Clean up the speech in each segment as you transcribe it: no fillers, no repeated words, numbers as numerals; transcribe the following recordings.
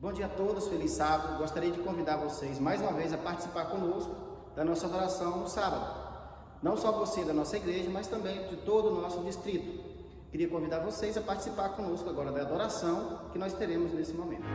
Bom dia a todos, feliz sábado. Gostaria de convidar vocês mais uma vez a participar conosco da nossa adoração no sábado. Não só você da nossa igreja, mas também de todo o nosso distrito. Queria convidar vocês a participar conosco agora da adoração que nós teremos nesse momento.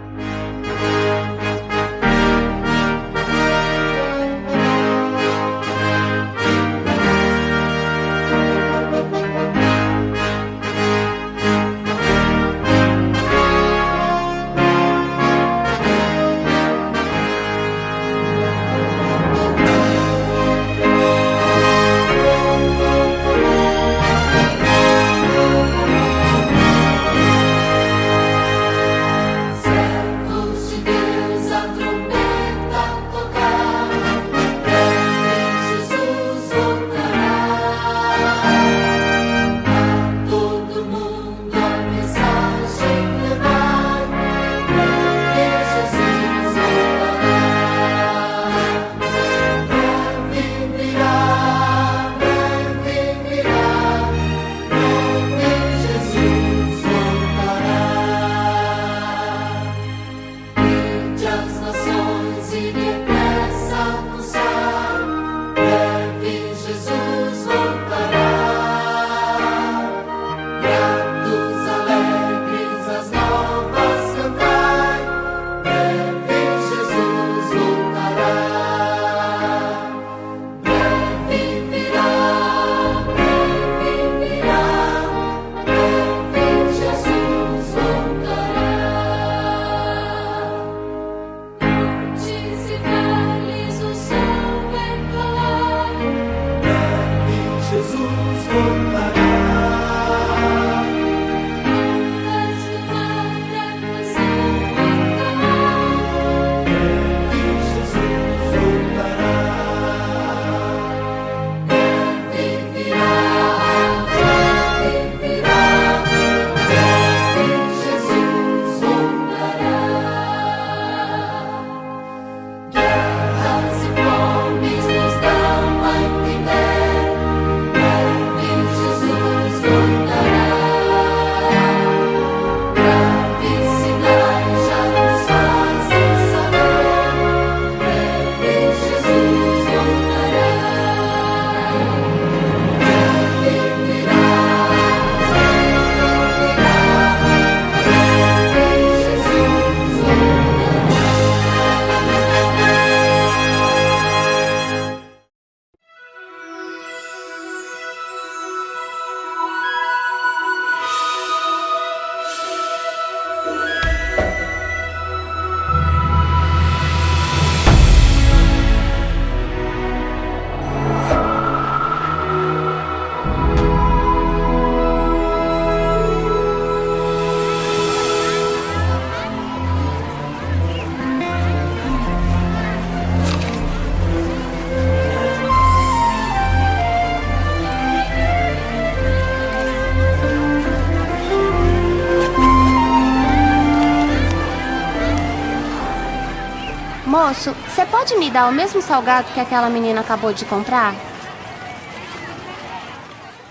Moço, você pode me dar o mesmo salgado que aquela menina acabou de comprar?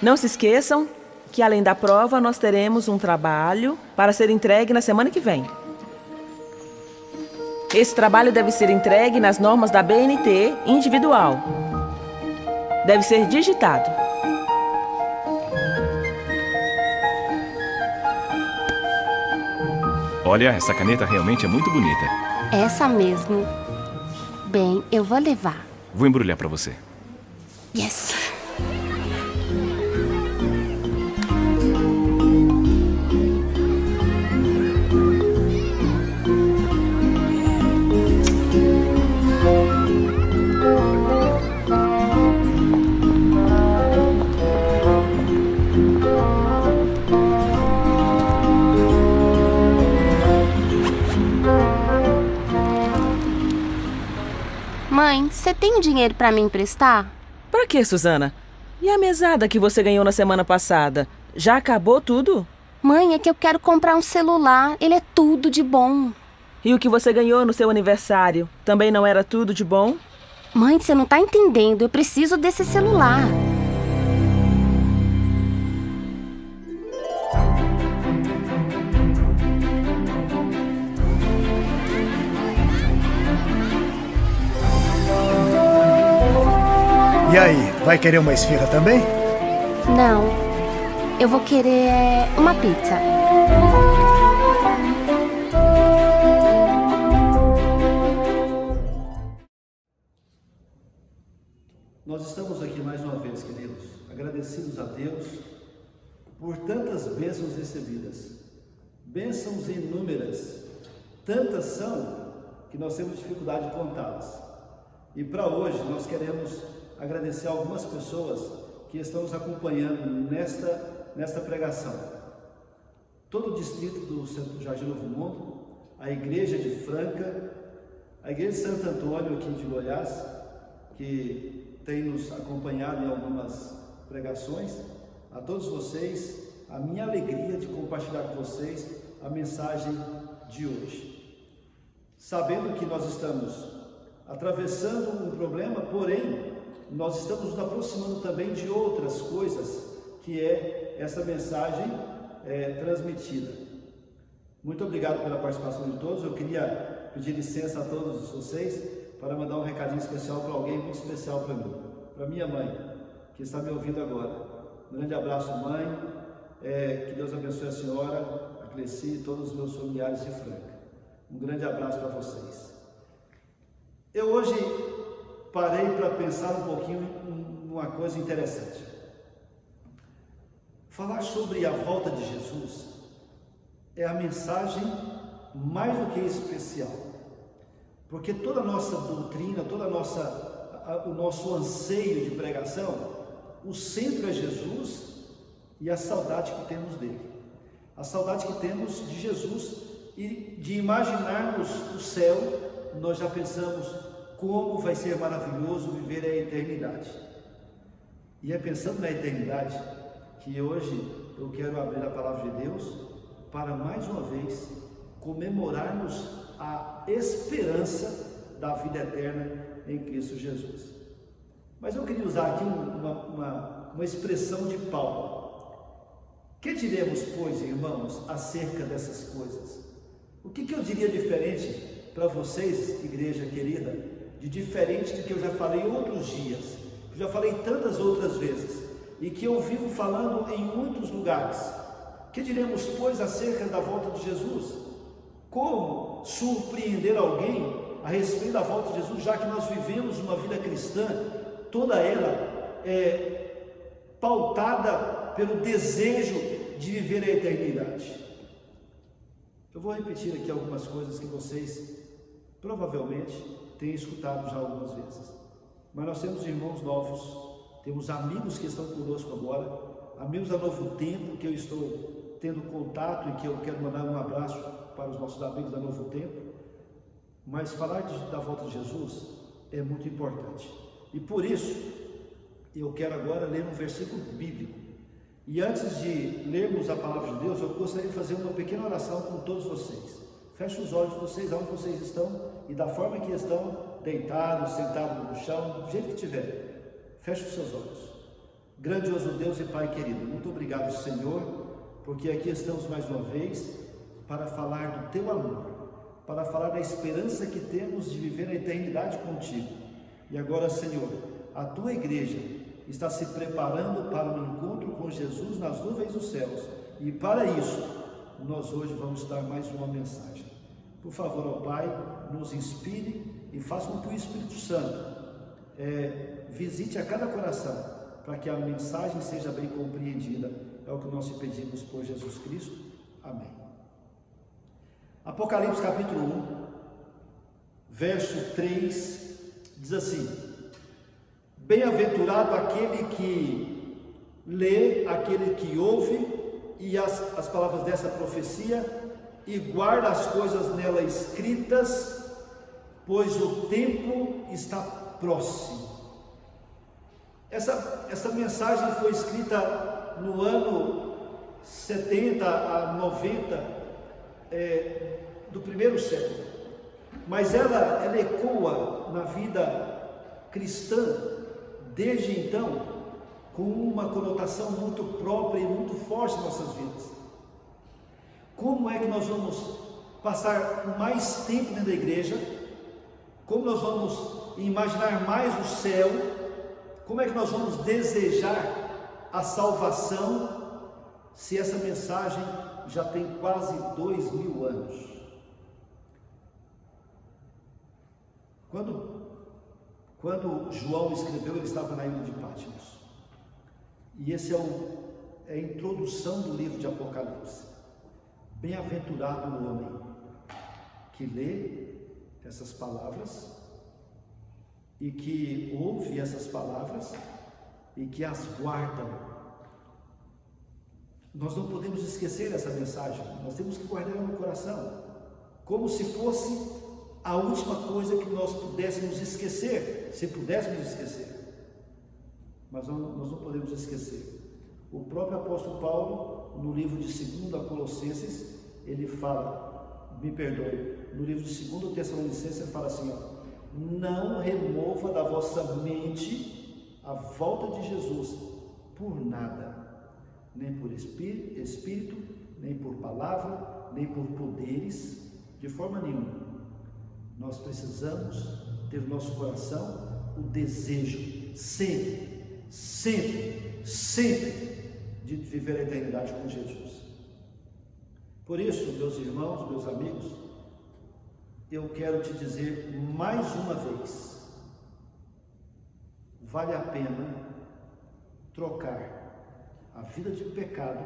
Não se esqueçam que, além da prova, nós teremos um trabalho para ser entregue na semana que vem. Esse trabalho deve ser entregue nas normas da BNT individual. Deve ser digitado. Olha, essa caneta realmente é muito bonita. Essa mesmo. Bem, eu vou levar. Vou embrulhar para você. Yes! Mãe, você tem dinheiro pra me emprestar? Pra quê, Suzana? E a mesada que você ganhou na semana passada? Já acabou tudo? Mãe, é que eu quero comprar um celular. Ele é tudo de bom. E o que você ganhou no seu aniversário? Também não era tudo de bom? Mãe, você não tá entendendo. Eu preciso desse celular. E aí, vai querer uma esfirra também? Não. Eu vou querer uma pizza. Nós estamos aqui mais uma vez, queridos, agradecidos a Deus por tantas bênçãos recebidas. Bênçãos inúmeras. Tantas são que nós temos dificuldade de contá-las. E para hoje nós queremos agradecer a algumas pessoas que estão nos acompanhando nesta pregação. Todo o distrito do Centro do Jardim Novo Mundo, a Igreja de Franca, a Igreja de Santo Antônio aqui de Goiás, que tem nos acompanhado em algumas pregações. A todos vocês, a minha alegria de compartilhar com vocês a mensagem de hoje. Sabendo que nós estamos atravessando um problema, porém, nós estamos nos aproximando também de outras coisas que é essa mensagem transmitida. Muito obrigado pela participação de todos. Eu queria pedir licença a todos vocês para mandar um recadinho especial para alguém muito especial para mim, para minha mãe, que está me ouvindo agora. Um grande abraço, mãe, que Deus abençoe a senhora, a Cleci e todos os meus familiares de Franca. Um grande abraço para vocês. Eu hoje parei para pensar um pouquinho em uma coisa interessante. Falar sobre a volta de Jesus é a mensagem mais do que especial, porque toda a nossa doutrina, o nosso anseio de pregação, o centro é Jesus e a saudade que temos dele. A saudade que temos de Jesus e de imaginarmos o céu, nós já pensamos como vai ser maravilhoso viver a eternidade. E é pensando na eternidade que hoje eu quero abrir a palavra de Deus para mais uma vez comemorarmos a esperança da vida eterna em Cristo Jesus. Mas eu queria usar aqui uma expressão de Paulo. Que diremos, pois, irmãos, acerca dessas coisas? O que eu diria diferente para vocês, igreja querida, de diferente do que eu já falei outros dias, que eu já falei tantas outras vezes, e que eu vivo falando em muitos lugares? Que diremos, pois, acerca da volta de Jesus? Como surpreender alguém a respeito da volta de Jesus, já que nós vivemos uma vida cristã, toda ela pautada pelo desejo de viver a eternidade? Eu vou repetir aqui algumas coisas que vocês provavelmente têm escutado já algumas vezes, mas nós temos irmãos novos, temos amigos que estão conosco agora, amigos da Novo Tempo, que eu estou tendo contato e que eu quero mandar um abraço para os nossos amigos da Novo Tempo. Mas falar da volta de Jesus é muito importante, e por isso eu quero agora ler um versículo bíblico. E antes de lermos a palavra de Deus, eu gostaria de fazer uma pequena oração com todos vocês. Feche os olhos de vocês, aonde vocês estão, e da forma que estão, deitados, sentados no chão, do jeito que estiverem. Feche os seus olhos. Grandioso Deus e Pai querido, muito obrigado, Senhor, porque aqui estamos mais uma vez para falar do Teu amor, para falar da esperança que temos de viver a eternidade contigo. E agora, Senhor, a Tua igreja está se preparando para um encontro com Jesus nas nuvens dos céus, e para isso, nós hoje vamos dar mais uma mensagem. Por favor, ó Pai, nos inspire e faça com que o Espírito Santo visite a cada coração, para que a mensagem seja bem compreendida. É o que nós te pedimos por Jesus Cristo. Amém. Apocalipse capítulo 1, verso 3, diz assim: bem-aventurado aquele que lê, aquele que ouve, e as palavras dessa profecia, e guarda as coisas nela escritas, pois o tempo está próximo. Essa mensagem foi escrita no ano 70 a 90 do primeiro século, mas ela ecoa na vida cristã desde então, com uma conotação muito própria e muito forte em nossas vidas. Como é que nós vamos passar mais tempo dentro da igreja? Como nós vamos imaginar mais o céu? Como é que nós vamos desejar a salvação se essa mensagem já tem quase 2000 anos? Quando João escreveu, ele estava na ilha de Patmos. E esse é a introdução do livro de Apocalipse. Bem-aventurado o homem que lê essas palavras e que ouve essas palavras e que as guarda. Nós não podemos esquecer essa mensagem, nós temos que guardar ela no coração, como se fosse a última coisa que nós pudéssemos esquecer, se pudéssemos esquecer. Mas nós não podemos esquecer. O próprio apóstolo Paulo, no livro de 2 Colossenses, ele fala, me perdoe, no livro de 2 Tessalonicenses ele fala assim, ó, não remova da vossa mente a volta de Jesus por nada, nem por espírito, nem por palavra, nem por poderes, de forma nenhuma. Nós precisamos ter no nosso coração o desejo, sempre, de viver a eternidade com Jesus. Por isso, meus irmãos, meus amigos, eu quero te dizer mais uma vez, vale a pena trocar a vida de pecado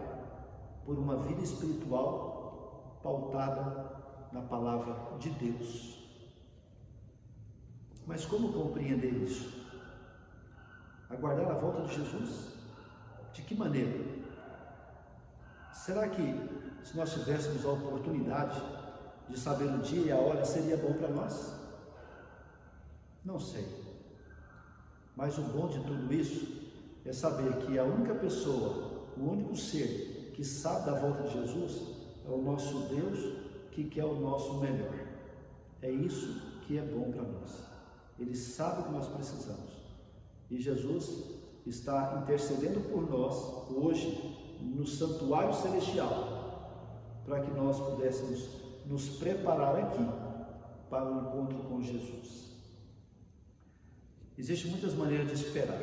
por uma vida espiritual pautada na palavra de Deus. Mas como compreender isso? Aguardar a volta de Jesus? De que maneira? Será que se nós tivéssemos a oportunidade de saber o dia e a hora, seria bom para nós? Não sei. Mas o bom de tudo isso é saber que a única pessoa, o único ser que sabe da volta de Jesus é o nosso Deus, que quer o nosso melhor. É isso que é bom para nós. Ele sabe o que nós precisamos. E Jesus está intercedendo por nós hoje no santuário celestial, para que nós pudéssemos nos preparar aqui para o encontro com Jesus. Existem muitas maneiras de esperar.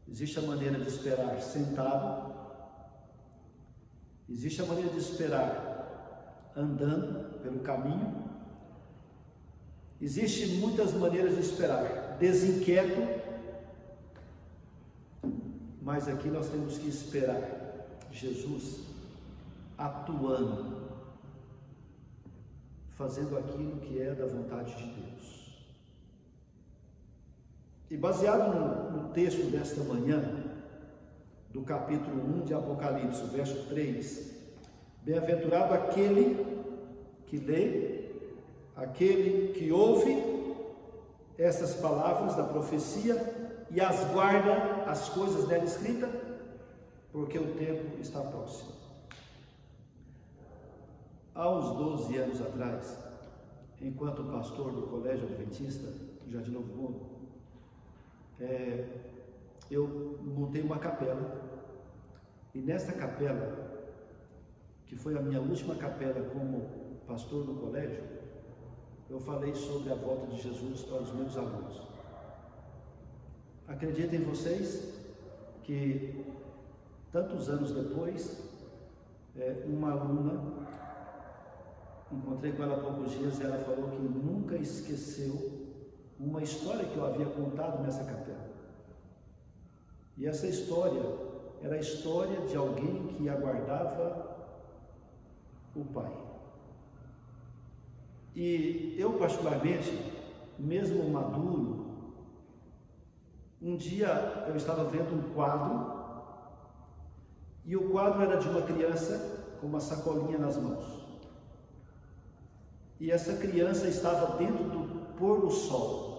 Existe a maneira de esperar sentado, existe a maneira de esperar andando pelo caminho, existem muitas maneiras de esperar desinquieto, mas aqui nós temos que esperar Jesus atuando, fazendo aquilo que é da vontade de Deus. E baseado no texto desta manhã, do capítulo 1 de Apocalipse, verso 3, bem-aventurado aquele que lê, aquele que ouve essas palavras da profecia e as guarda, as coisas nela escritas, porque o tempo está próximo. Há uns 12 anos atrás, enquanto pastor do Colégio Adventista, Jardim Novo Mundo, eu montei uma capela, e nesta capela, que foi a minha última capela como pastor do colégio, eu falei sobre a volta de Jesus para os meus alunos. Acreditem vocês que tantos anos depois, uma aluna, encontrei com ela há poucos dias, e ela falou que nunca esqueceu uma história que eu havia contado nessa capela. E essa história era a história de alguém que aguardava o Pai. E eu, particularmente, mesmo maduro, um dia eu estava vendo um quadro, e o quadro era de uma criança com uma sacolinha nas mãos. E essa criança estava dentro do pôr do sol.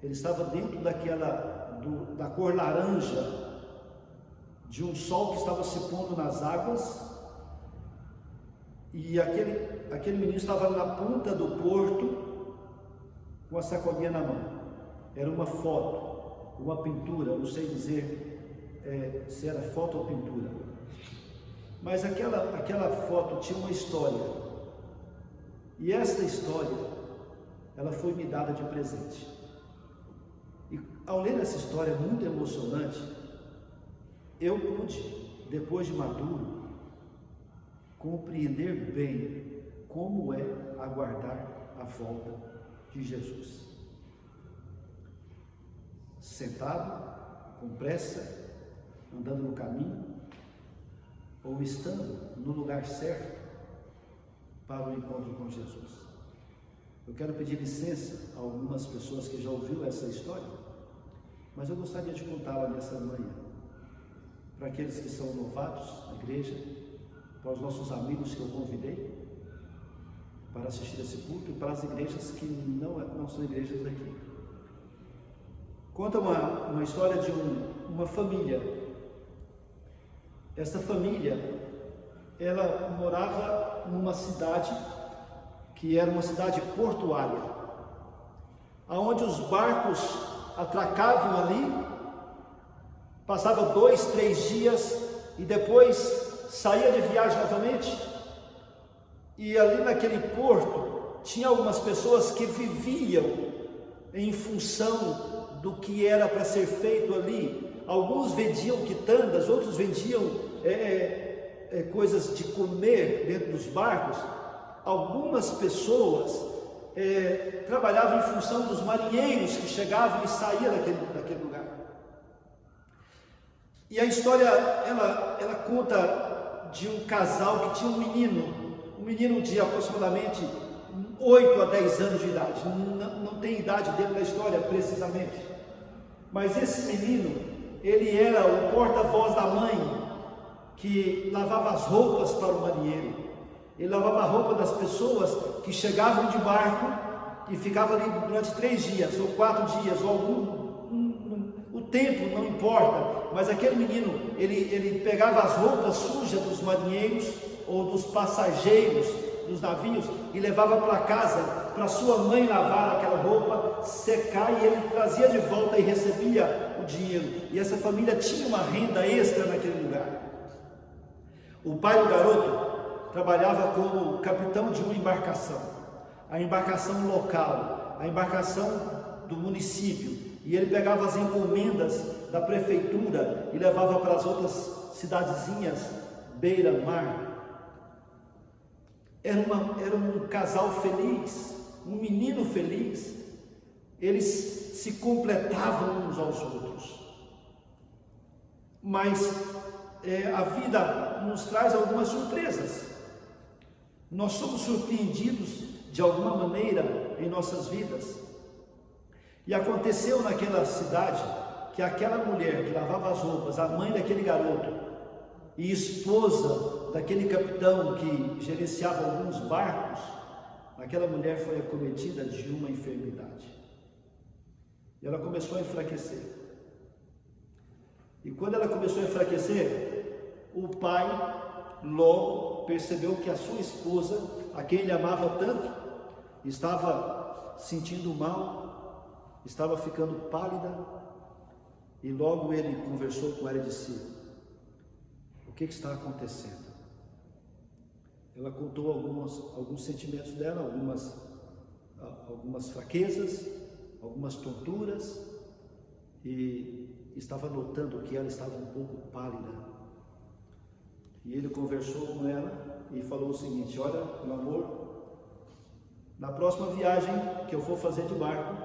Ele estava dentro da cor laranja, de um sol que estava se pondo nas águas, e aquele menino estava na ponta do porto, com a sacolinha na mão. Era uma foto, uma pintura, não sei dizer se era foto ou pintura, mas aquela foto tinha uma história, e esta história, ela foi me dada de presente. E ao ler essa história muito emocionante, eu pude, depois de maduro, compreender bem como é aguardar a volta de Jesus. Sentado, com pressa, andando no caminho, ou estando no lugar certo para o encontro com Jesus. Eu quero pedir licença a algumas pessoas que já ouviram essa história, mas eu gostaria de contá-la nessa manhã, para aqueles que são novatos na igreja, para os nossos amigos que eu convidei para assistir esse culto e para as igrejas que não são igrejas daqui. Conta uma história de uma família. Essa família, ela morava numa cidade que era uma cidade portuária, aonde os barcos atracavam ali, passava 2, 3 dias e depois saía de viagem novamente. E ali naquele porto tinha algumas pessoas que viviam em função do que era para ser feito ali. Alguns vendiam quitandas, outros vendiam coisas de comer dentro dos barcos. Algumas pessoas trabalhavam em função dos marinheiros que chegavam e saíam daquele lugar. E a história, ela conta de um casal que tinha um menino de aproximadamente 8 a 10 anos de idade. Não tem idade dele na história precisamente, mas esse menino, ele era o porta-voz da mãe, que lavava as roupas para o marinheiro. Ele lavava a roupa das pessoas que chegavam de barco e ficavam ali durante 3 dias, ou 4 dias, ou o tempo não importa, mas aquele menino, ele pegava as roupas sujas dos marinheiros ou dos passageiros dos navios e levava para casa, para sua mãe lavar aquela roupa, secar, e ele trazia de volta e recebia o dinheiro. E essa família tinha uma renda extra naquele lugar. O pai do garoto trabalhava como capitão de uma embarcação, a embarcação local, a embarcação do município, e ele pegava as encomendas da prefeitura e levava para as outras cidadezinhas beira-mar. Era um casal feliz, um menino feliz. Eles se completavam uns aos outros. Mas a vida nos traz algumas surpresas. Nós somos surpreendidos de alguma maneira em nossas vidas. E aconteceu naquela cidade que aquela mulher que lavava as roupas, a mãe daquele garoto e esposa daquele capitão que gerenciava alguns barcos, aquela mulher foi acometida de uma enfermidade. E ela começou a enfraquecer. E quando ela começou a enfraquecer, o pai logo percebeu que a sua esposa, a quem ele amava tanto, estava sentindo mal, estava ficando pálida, e logo ele conversou com ela e disse: o que está acontecendo? Ela contou alguns sentimentos dela, algumas fraquezas, algumas tonturas, e estava notando que ela estava um pouco pálida. E ele conversou com ela e falou o seguinte: olha, meu amor, na próxima viagem que eu for fazer de barco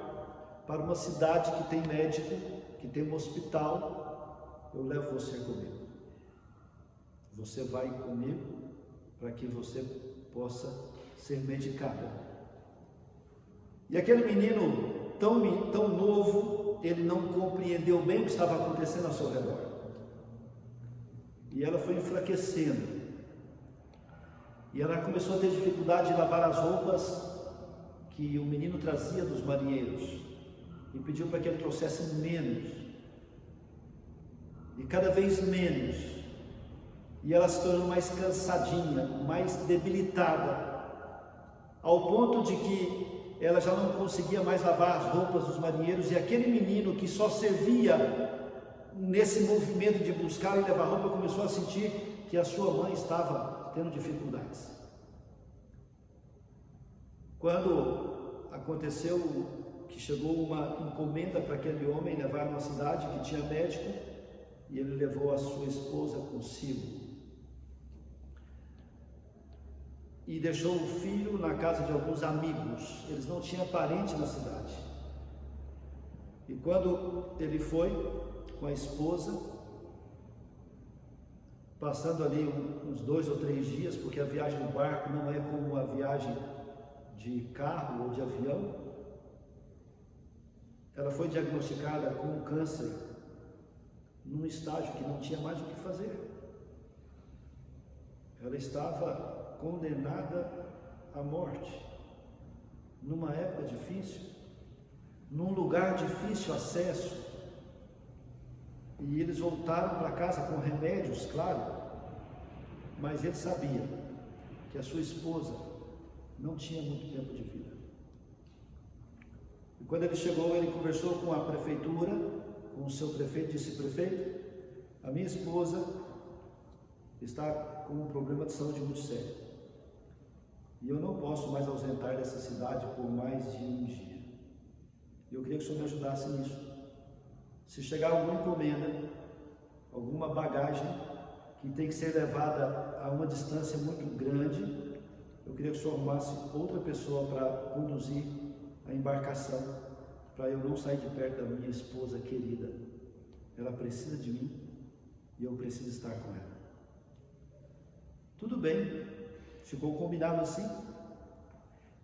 para uma cidade que tem médico, que tem um hospital, eu levo você comigo. Você vai comigo para que você possa ser medicada. E aquele menino tão novo, ele não compreendeu bem o que estava acontecendo ao seu redor. E ela foi enfraquecendo. E ela começou a ter dificuldade de lavar as roupas que o menino trazia dos marinheiros. E pediu para que ele trouxesse menos. E cada vez menos. E ela se tornou mais cansadinha, mais debilitada, ao ponto de que ela já não conseguia mais lavar as roupas dos marinheiros, e aquele menino que só servia nesse movimento de buscar e levar roupa começou a sentir que a sua mãe estava tendo dificuldades. Quando aconteceu que chegou uma encomenda para aquele homem levar numa cidade que tinha médico, e ele levou a sua esposa consigo. E deixou o filho na casa de alguns amigos. Eles não tinham parente na cidade. E quando ele foi com a esposa, passando ali uns 2 ou 3 dias, porque a viagem no barco não é como a viagem de carro ou de avião, ela foi diagnosticada com um câncer num estágio que não tinha mais o que fazer. Ela estava condenada à morte, numa época difícil, num lugar difícil acesso, e eles voltaram para casa com remédios, claro, mas ele sabia que a sua esposa não tinha muito tempo de vida. E quando ele chegou, ele conversou com a prefeitura, com o seu prefeito, disse: prefeito, a minha esposa está com um problema de saúde muito sério, e eu não posso mais ausentar dessa cidade por mais de um dia. Eu queria que o senhor me ajudasse nisso. Se chegar alguma encomenda, alguma bagagem que tem que ser levada a uma distância muito grande, eu queria que o senhor arrumasse outra pessoa para conduzir a embarcação, para eu não sair de perto da minha esposa querida. Ela precisa de mim e eu preciso estar com ela. Tudo bem, ficou combinado assim.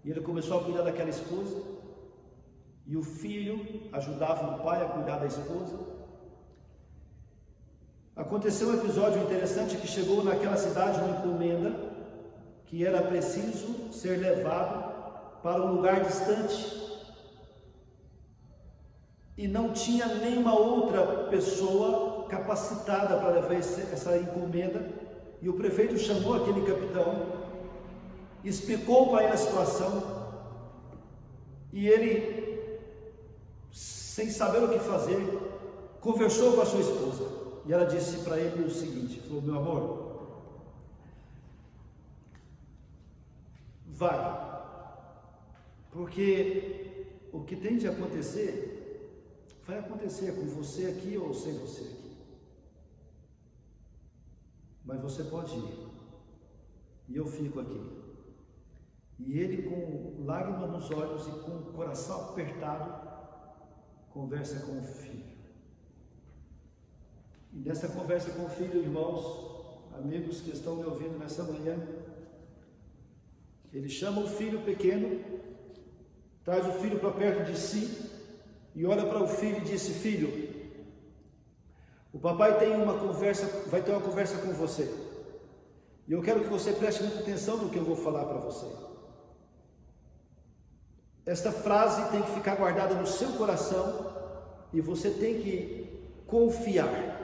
E ele começou a cuidar daquela esposa, e o filho ajudava o pai a cuidar da esposa. Aconteceu um episódio interessante, que chegou naquela cidade uma encomenda que era preciso ser levado para um lugar distante, e não tinha nenhuma outra pessoa capacitada para levar essa encomenda. E o prefeito chamou aquele capitão, explicou para ele a situação, e ele, sem saber o que fazer, conversou com a sua esposa, e ela disse para ele o seguinte, falou: meu amor, vai, porque o que tem de acontecer, vai acontecer com você aqui ou sem você aqui, mas você pode ir, e eu fico aqui. E ele, com lágrimas nos olhos e com o coração apertado, conversa com o filho. E nessa conversa com o filho, irmãos, amigos que estão me ouvindo nessa manhã, ele chama o filho pequeno, traz o filho para perto de si, e olha para o filho e disse: filho, o papai vai ter uma conversa com você, e eu quero que você preste muita atenção no que eu vou falar para você. Esta frase tem que ficar guardada no seu coração, e você tem que confiar.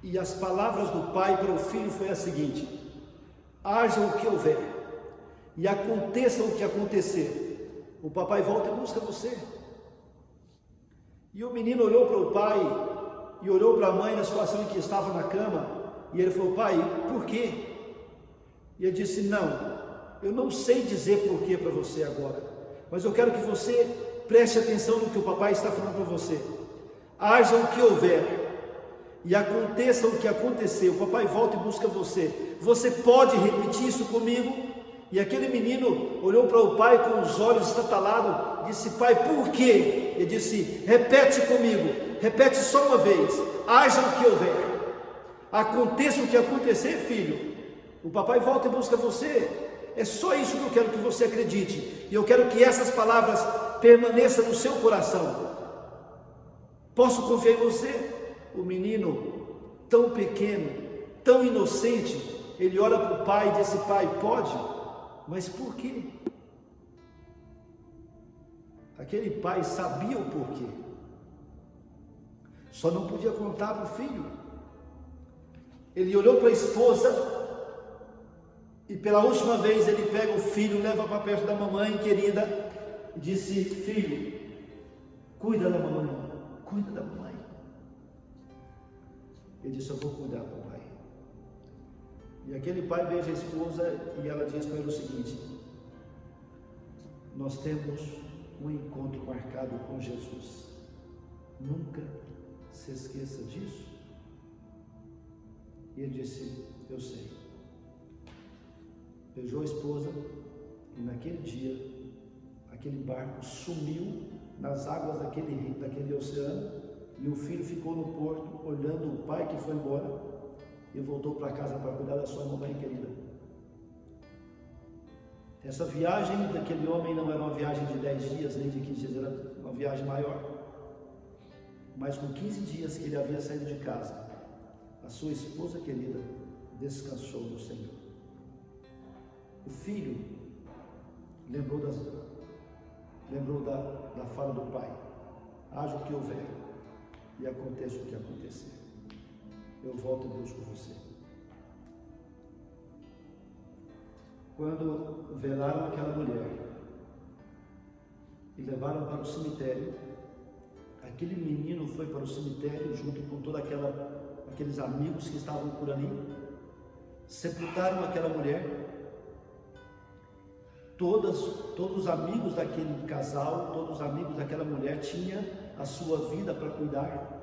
E as palavras do pai para o filho foi a seguinte: haja o que houver, e aconteça o que acontecer, o papai volta e busca você. E o menino olhou para o pai e olhou para a mãe na situação em que estava na cama, e ele falou: pai, por quê? E ele disse: não, eu não sei dizer por que para você agora, mas eu quero que você preste atenção no que o papai está falando para você. Haja o que houver, e aconteça o que acontecer, o papai volta e busca você. Você pode repetir isso comigo? E aquele menino olhou para o pai com os olhos estatalados, disse: pai, por quê? Ele disse: repete comigo, repete só uma vez. Haja o que houver, aconteça o que acontecer, filho, o papai volta e busca você. É só isso que eu quero que você acredite, e eu quero que essas palavras permaneçam no seu coração. Posso confiar em você? O menino, tão pequeno, tão inocente, ele olha para o pai e diz: pai, pode? Mas por quê? Aquele pai sabia o porquê, só não podia contar para o filho. Ele olhou para a esposa, e pela última vez ele pega o filho, leva para perto da mamãe querida, e disse: filho, cuida da mamãe, cuida da mamãe. Ele disse: eu vou cuidar, papai. E aquele pai beija a esposa, e ela diz para ele o seguinte: nós temos um encontro marcado com Jesus. Nunca se esqueça disso. E ele disse: eu sei. Beijou a esposa e naquele dia, aquele barco sumiu nas águas daquele oceano, e o filho ficou no porto olhando o pai que foi embora e voltou para casa para cuidar da sua mamãe querida. Essa viagem daquele homem não era uma viagem de 10 dias, nem de 15 dias, era uma viagem maior. Mas com 15 dias que ele havia saído de casa, a sua esposa querida descansou no Senhor. O filho lembrou da fala do pai: haja o que houver e aconteça o que acontecer, eu volto e busco você. Quando velaram aquela mulher e levaram para o cemitério, aquele menino foi para o cemitério junto com todos aqueles amigos que estavam por ali, sepultaram aquela mulher. Todos os amigos daquele casal, todos os amigos daquela mulher tinham a sua vida para cuidar.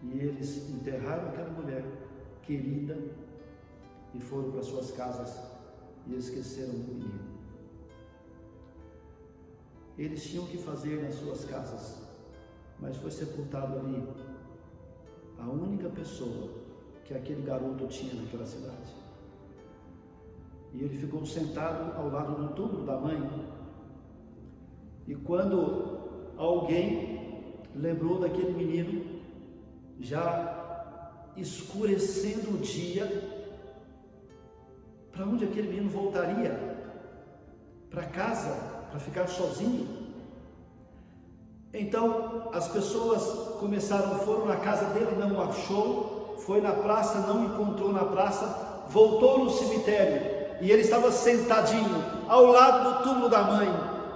E eles enterraram aquela mulher querida e foram para suas casas e esqueceram do menino. Eles tinham que fazer nas suas casas, mas foi sepultado ali a única pessoa que aquele garoto tinha naquela cidade. E ele ficou sentado ao lado do túmulo da mãe. E quando alguém lembrou daquele menino, já escurecendo o dia, para onde aquele menino voltaria? Para casa, para ficar sozinho? Então as pessoas foram na casa dele, não o achou, foi na praça, não encontrou na praça, voltou no cemitério. E ele estava sentadinho ao lado do túmulo da mãe,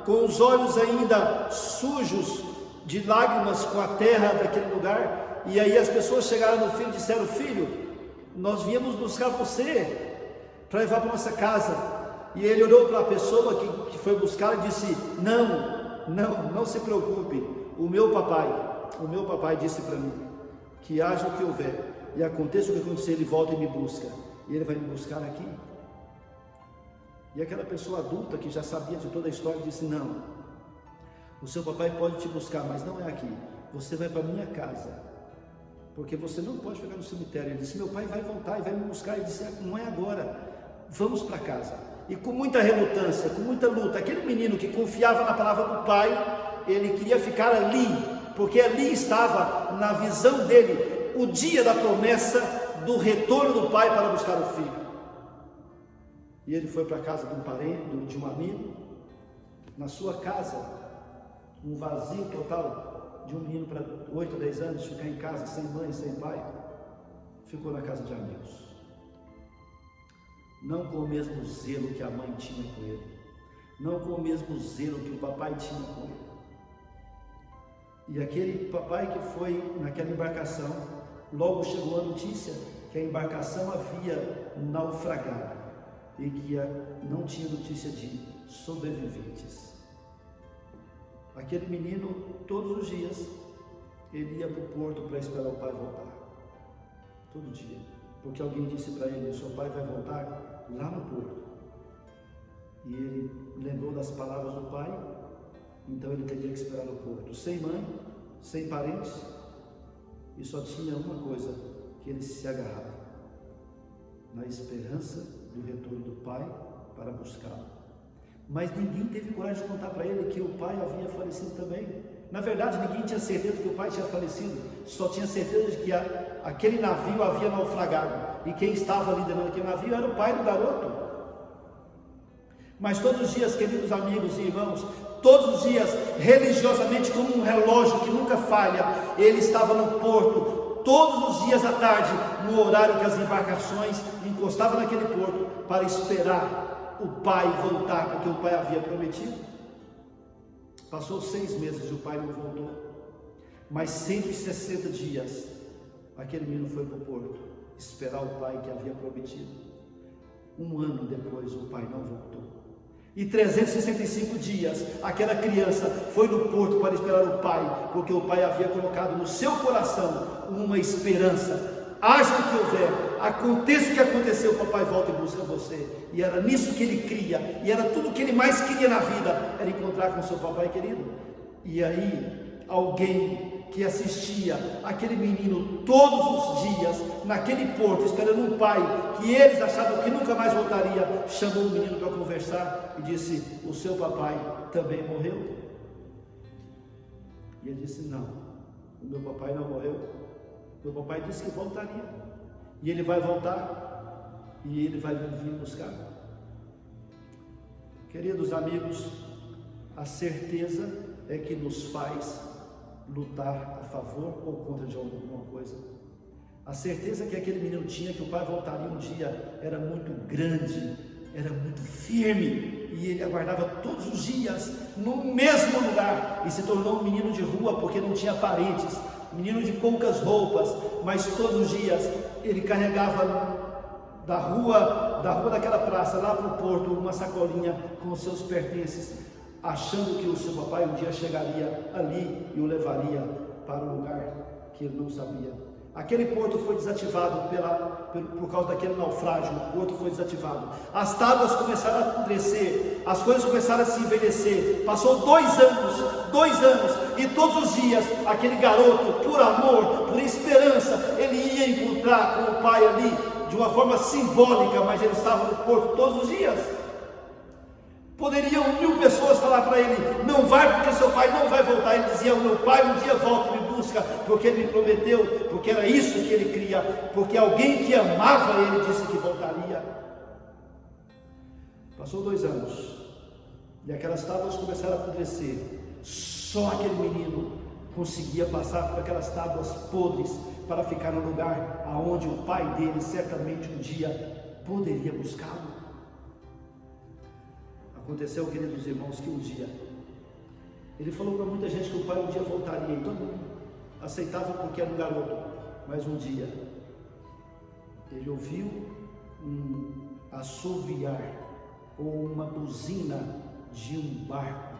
com os olhos ainda sujos de lágrimas com a terra daquele lugar. E aí as pessoas chegaram no filho e disseram: filho, nós viemos buscar você para levar para nossa casa. E ele olhou para a pessoa que foi buscar e disse: não se preocupe, o meu papai disse para mim que haja o que houver e aconteça o que acontecer, ele volta e me busca, e ele vai me buscar aqui. E aquela pessoa adulta que já sabia de toda a história disse: não, o seu papai pode te buscar, mas não é aqui, você vai para a minha casa, porque você não pode ficar no cemitério. Ele disse: meu pai vai voltar e vai me buscar. Ele disse: não é agora, vamos para casa. E com muita relutância, com muita luta, aquele menino que confiava na palavra do pai, ele queria ficar ali, porque ali estava na visão dele o dia da promessa do retorno do pai para buscar o filho. E ele foi para a casa de um parente, de um amigo. Na sua casa, um vazio total de um menino para 8 a 10 anos, ficar em casa sem mãe, sem pai, ficou na casa de amigos. Não com o mesmo zelo que a mãe tinha com ele, não com o mesmo zelo que o papai tinha com ele. E aquele papai que foi naquela embarcação, logo chegou a notícia que a embarcação havia naufragado e que não tinha notícia de sobreviventes. Aquele menino, todos os dias, ele ia para o porto para esperar o pai voltar. Todo dia. Porque alguém disse para ele: seu pai vai voltar lá no porto. E ele lembrou das palavras do pai, então ele teria que esperar no porto. Sem mãe, sem parentes, e só tinha uma coisa que ele se agarrava: na esperança do retorno do pai para buscá-lo. Mas ninguém teve coragem de contar para ele que o pai havia falecido também. Na verdade, ninguém tinha certeza que o pai tinha falecido, só tinha certeza de que aquele navio havia naufragado, e quem estava liderando aquele navio era o pai do garoto. Mas todos os dias, queridos amigos e irmãos, todos os dias, religiosamente, como um relógio que nunca falha, ele estava no porto, todos os dias à tarde, no horário que as embarcações encostavam naquele porto, para esperar o pai voltar, porque o pai havia prometido. Passou 6 meses e o pai não voltou, mas 160 dias, aquele menino foi para o porto, esperar o pai que havia prometido. 1 ano depois, o pai não voltou. E 365 dias, aquela criança foi no porto para esperar o pai, porque o pai havia colocado no seu coração uma esperança. Haja o que houver, aconteça o que aconteceu, o papai volta e busca você. E era nisso que ele cria, e era tudo o que ele mais queria na vida, era encontrar com seu papai querido. E aí, alguém que assistia aquele menino todos os dias, naquele porto, esperando um pai, que eles achavam que nunca mais voltaria, chamou o menino para conversar e disse: o seu papai também morreu? E ele disse: não, o meu papai não morreu, meu papai disse que voltaria, e ele vai voltar, e ele vai vir buscar. Queridos amigos, a certeza é que nos faz lutar a favor ou contra de alguma coisa. A certeza que aquele menino tinha que o pai voltaria um dia era muito grande, era muito firme, e ele aguardava todos os dias no mesmo lugar, e se tornou um menino de rua porque não tinha parentes, menino de poucas roupas, mas todos os dias ele carregava da rua daquela praça lá para o porto uma sacolinha com os seus pertences, achando que o seu papai um dia chegaria ali e o levaria para um lugar que ele não sabia. Aquele porto foi desativado por causa daquele naufrágio. O porto foi desativado. As tábuas começaram a apodrecer, as coisas começaram a se envelhecer. Passou 2 anos, e todos os dias aquele garoto, por amor, por esperança, ele ia encontrar com o pai ali de uma forma simbólica, mas ele estava no porto todos os dias. Poderiam 1000 pessoas falar para ele: não vai, porque seu pai não vai voltar. Ele dizia: o meu pai um dia volta e me busca, porque ele me prometeu, porque era isso que ele queria, porque alguém que amava ele disse que voltaria. Passou 2 anos, e aquelas tábuas começaram a apodrecer. Só aquele menino conseguia passar por aquelas tábuas podres para ficar no lugar aonde o pai dele certamente um dia poderia buscá-lo. Aconteceu, queridos irmãos, que um dia ele falou para muita gente que o pai um dia voltaria, e todo mundo aceitava porque era um garoto. Mas um dia ele ouviu um assoviar ou uma buzina de um barco.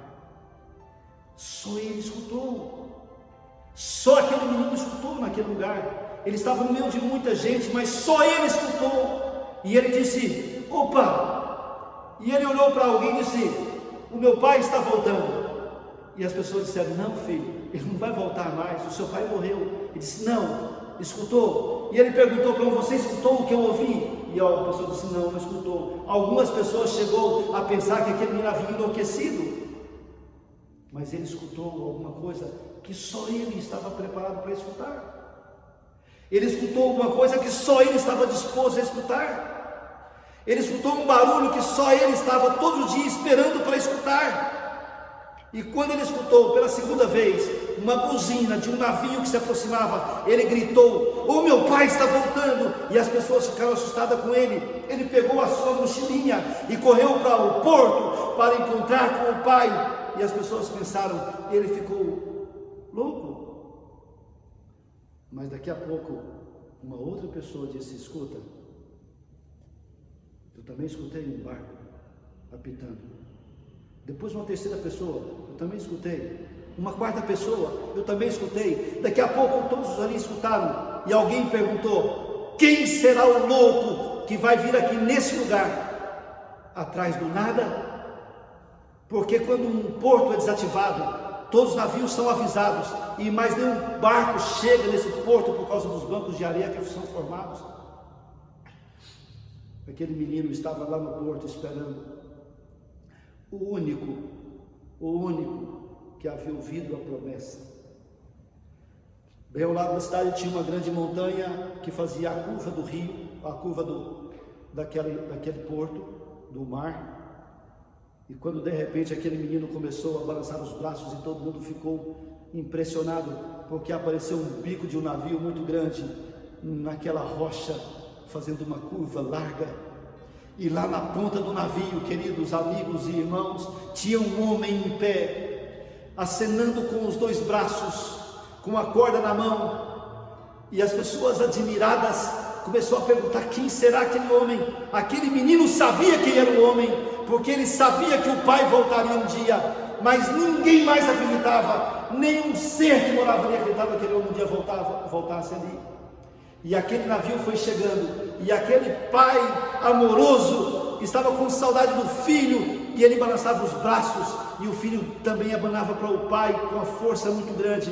Só ele escutou, só aquele menino escutou naquele lugar. Ele estava no meio de muita gente, mas só ele escutou. E ele disse: opa! E ele olhou para alguém e disse: o meu pai está voltando. E as pessoas disseram: não, filho, ele não vai voltar mais, o seu pai morreu. Ele disse: não, escutou? E ele perguntou para um: você escutou o que eu ouvi? E a pessoa disse: não, não escutou. Algumas pessoas chegou a pensar que aquele menino havia enlouquecido, mas ele escutou alguma coisa que só ele estava preparado para escutar. Ele escutou alguma coisa que só ele estava disposto a escutar. Ele escutou um barulho que só ele estava todo dia esperando para escutar. E quando ele escutou pela segunda vez uma buzina de um navio que se aproximava, ele gritou: o meu pai está voltando! E as pessoas ficaram assustadas com ele. Ele pegou a sua mochilinha e correu para o porto para encontrar com o pai. E as pessoas pensaram: ele ficou louco. Mas daqui a pouco uma outra pessoa disse: escuta, eu também escutei um barco apitando. Depois uma terceira pessoa: eu também escutei. Uma quarta pessoa: eu também escutei. Daqui a pouco todos ali escutaram. E alguém perguntou: quem será o louco que vai vir aqui nesse lugar? Atrás do nada? Porque quando um porto é desativado, todos os navios são avisados, e mais nenhum barco chega nesse porto por causa dos bancos de areia que são formados. Aquele menino estava lá no porto esperando. O único que havia ouvido a promessa. Bem ao lado da cidade tinha uma grande montanha que fazia a curva do rio, a curva daquele porto, do mar. E quando de repente aquele menino começou a balançar os braços e todo mundo ficou impressionado, porque apareceu um bico de um navio muito grande naquela rocha, fazendo uma curva larga. E lá na ponta do navio, queridos amigos e irmãos, tinha um homem em pé, acenando com os 2 braços, com a corda na mão. E as pessoas admiradas começaram a perguntar: quem será aquele homem? Aquele menino sabia quem era o homem, porque ele sabia que o pai voltaria um dia, mas ninguém mais acreditava, nenhum ser que morava ali acreditava que ele um dia voltasse ali. E aquele navio foi chegando, e aquele pai amoroso estava com saudade do filho, e ele balançava os braços, e o filho também abanava para o pai com uma força muito grande.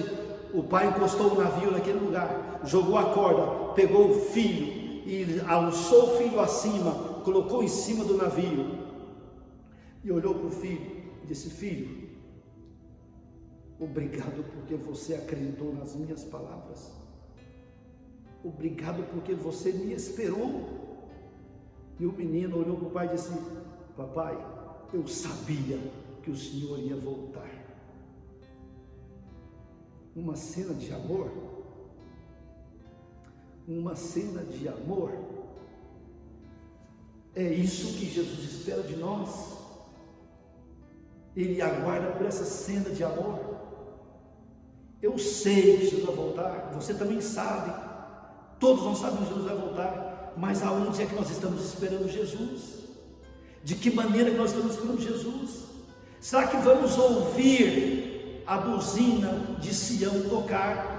O pai encostou o navio naquele lugar, jogou a corda, pegou o filho e alçou o filho acima, colocou em cima do navio e olhou para o filho e disse: filho, obrigado porque você acreditou nas minhas palavras, obrigado porque você me esperou. E o menino olhou para o pai e disse: papai, eu sabia que o senhor ia voltar. Uma cena de amor, uma cena de amor. É isso que Jesus espera de nós. Ele aguarda por essa cena de amor. Eu sei que Jesus vai voltar, você também sabe, todos nós sabemos que Jesus vai voltar, mas aonde é que nós estamos esperando Jesus? De que maneira que nós estamos esperando Jesus? Será que vamos ouvir a buzina de Sião tocar?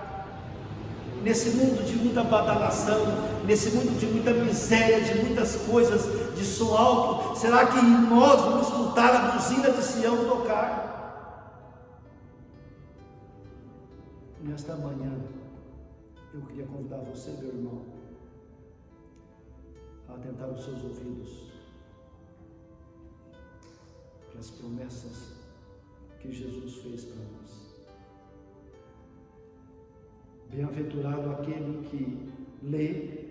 Nesse mundo de muita badalação, nesse mundo de muita miséria, de muitas coisas de som alto, será que nós vamos escutar a buzina de Sião tocar? Nesta manhã, eu queria convidar você, meu irmão, a atentar os seus ouvidos para as promessas que Jesus fez para nós. Bem-aventurado aquele que lê,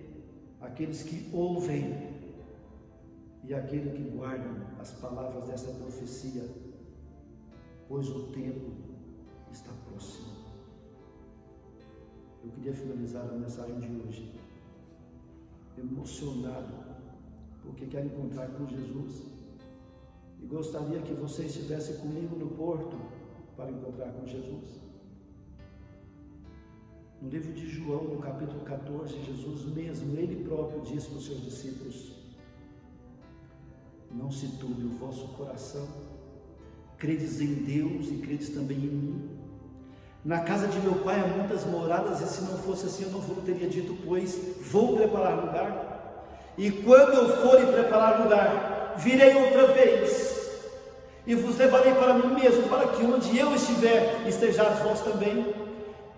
aqueles que ouvem e aquele que guardam as palavras dessa profecia, pois o tempo está próximo. Eu queria finalizar a mensagem de hoje emocionado, porque quero encontrar com Jesus e gostaria que você estivesse comigo no porto para encontrar com Jesus. No livro de João, no capítulo 14, Jesus mesmo, ele próprio disse para os seus discípulos: não se turbe o vosso coração, credes em Deus e credes também em mim. Na casa de meu pai há muitas moradas, e se não fosse assim eu não vos teria dito, pois vou preparar lugar. E quando eu for e preparar lugar, virei outra vez e vos levarei para mim mesmo, para que onde eu estiver, estejais vós também.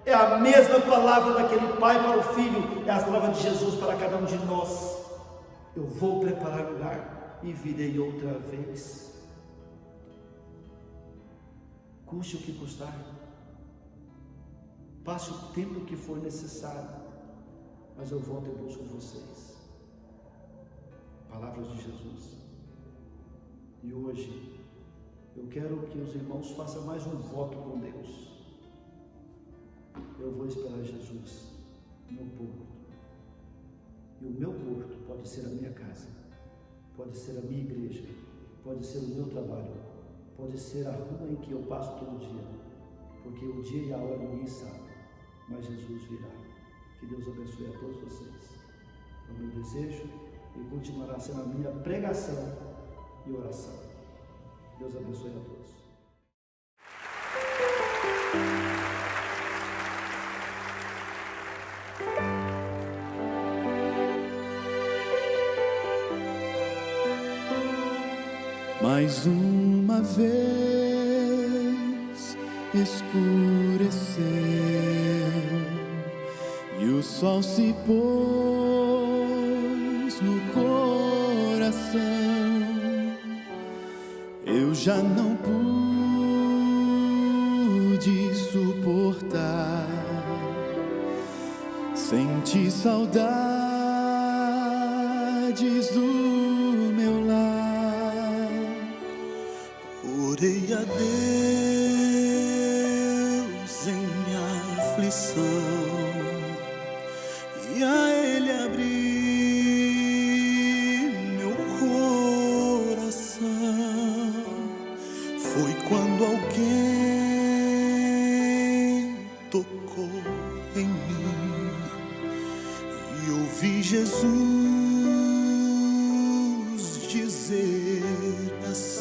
É a mesma palavra daquele pai para o filho, é a palavra de Jesus para cada um de nós. Eu vou preparar lugar e virei outra vez. Custe o que custar, passe o tempo que for necessário, mas eu volto e busco vocês. Palavras de Jesus. E hoje eu quero que os irmãos façam mais um voto com Deus. Eu vou esperar Jesus no porto. E o meu porto pode ser a minha casa, pode ser a minha igreja, pode ser o meu trabalho, pode ser a rua em que eu passo todo dia, porque o dia e a hora ninguém sabe, mas Jesus virá. Que Deus abençoe a todos vocês. É o meu desejo e continuará sendo a minha pregação e oração. Deus abençoe a todos. Mais uma vez escureceu e o sol se pôs no coração. Eu já não pude suportar, senti saudades do meu lar. Orei a Deus em minha aflição e a Ele abri meu coração. Foi quando alguém tocou em mim e ouvi Jesus dizer assim: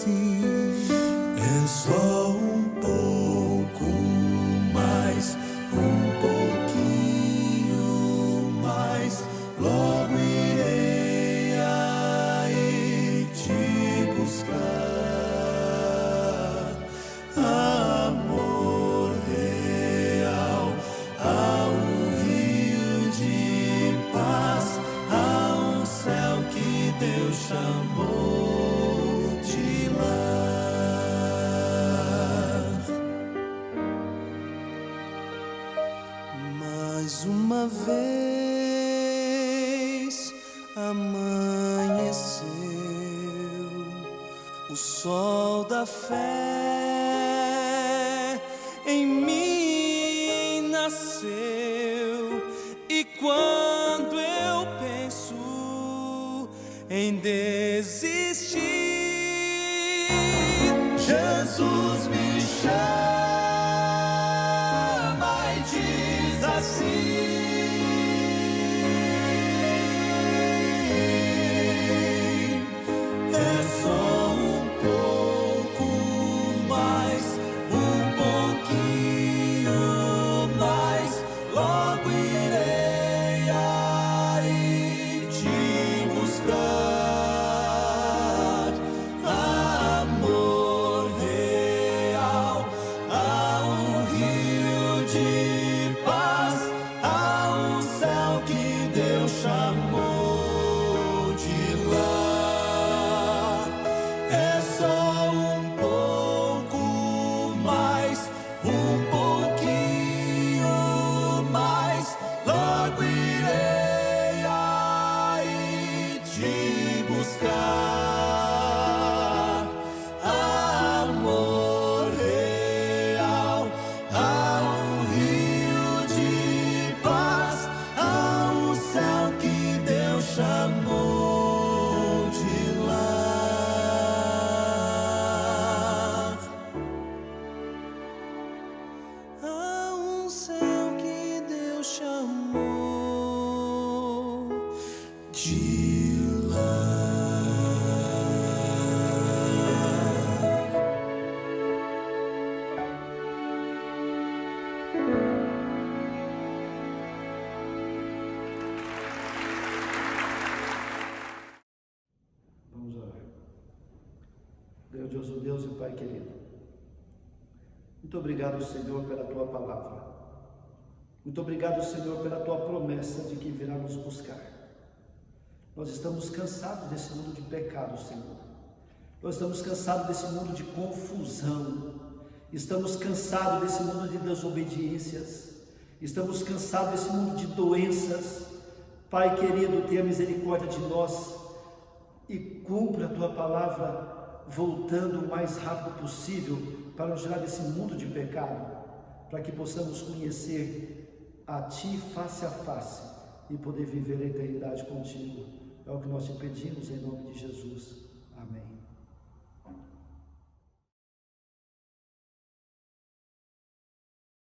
Deus chamou de lar. Mais uma vez amanheceu, o sol da fé em mim nasceu, e quando eu penso em desistir, Jesus me chama e diz assim: é só um pouco mais, um pouquinho mais, logo irei aí te buscar. Amor real, há um rio de paz, há um céu que Deus chamou de lar. É só um pouco mais, um pouquinho mais, logo irei aí te buscar. Amor real, há um rio de paz, há um céu que Deus chamou de lar. Há um céu que Deus chamou de lar. Vamos orar. Grandioso Deus e Pai querido, muito obrigado, Senhor, pela Tua palavra. Muito obrigado, Senhor, pela Tua promessa de que virá nos buscar. Nós estamos cansados desse mundo de pecado, Senhor. Nós estamos cansados desse mundo de confusão. Estamos cansados desse mundo de desobediências. Estamos cansados desse mundo de doenças. Pai querido, tenha misericórdia de nós e cumpra a Tua palavra, voltando o mais rápido possível para nos tirar desse mundo de pecado, para que possamos conhecer a Ti face a face e poder viver a eternidade contigo. É o que nós te pedimos em nome de Jesus.